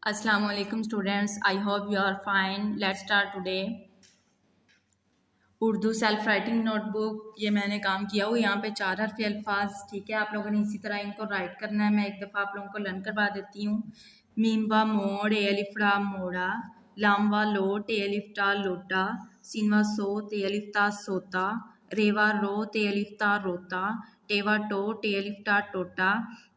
Assalamu alaikum students. I hope you are fine. Let's start today. Urdu self writing notebook ये मैंने काम किया हुआ यहाँ पे 4 हर्फ अल्फाज। ठीक है, आप लोगों ने इसी तरह इनको राइट करना है। मैं एक दफ़ा आप लोगों को लर्न करवा देती हूँ। मीम व मोड़ ए अलिफ रा मोड़ा, लाम व लोट ए अलिफ टा लोटा, सीन व सोत ए अलिफ ता सोता, रेवा रोत ए अलिफ ता रोता, टेवा टोट ए अलिफ टा टोटा,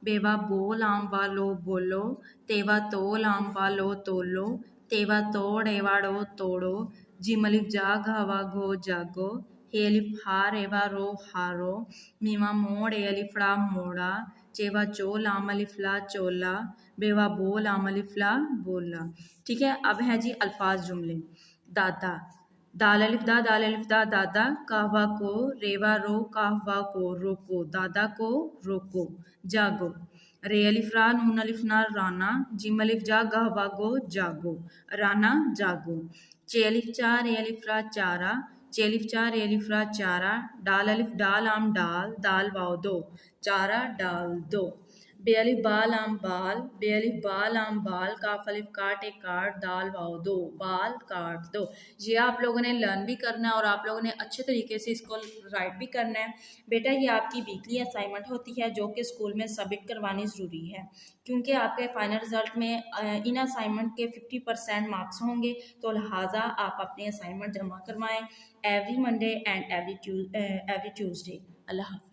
बेवा बोल आम व लो बोलो, तेवा तोल आम व लो तोलो, तेवा तोड़ एवाड़ो तोड़ो, जिम अलिफ जाग हवा घो जागो, हे अलिफ हार एवा रो हारो, मीमा मोड़ ए अलिफ रा मोड़ा, चेवा चोल आम अलिफ ला चोला, बेवा बोल आम अलिफ ला बोला। ठीक है, अब है जी अल्फाज जुमले। दादा, दाल अलिफ दा दादा, कहवा को, रेवा रो कहवा को रोको, दादा को रोको। जागो, रे अलिफ रा नून अलिफ ना राना, जिम अलिफ जा गहवा गो जागो, राना जागो। चे अलिफ चार ए अलिफ रा चारा, चे अलिफ चार ए अलिफ रा चारा, डाल अलिफ डाल आम डाल, दाल वाव दो, चारा डाल दो। बे अलिफ बाल आम बाल, बे अलिफ बाल आम बाल, काफ अलिफ काट ए काट, दाल वाव दो, बाल काट दो। ये आप लोगों ने लर्न भी करना है और आप लोगों ने अच्छे तरीके से इसको राइट भी करना है। बेटा ये आपकी वीकली असाइनमेंट होती है जो कि स्कूल में सबमिट करवानी ज़रूरी है, क्योंकि आपके फाइनल रिजल्ट में इन असाइनमेंट के 50% मार्क्स होंगे। तो लिहाजा आप अपनी असाइनमेंट जमा करवाएं every Monday and every Tuesday. अल्लाह हाफ़िज़।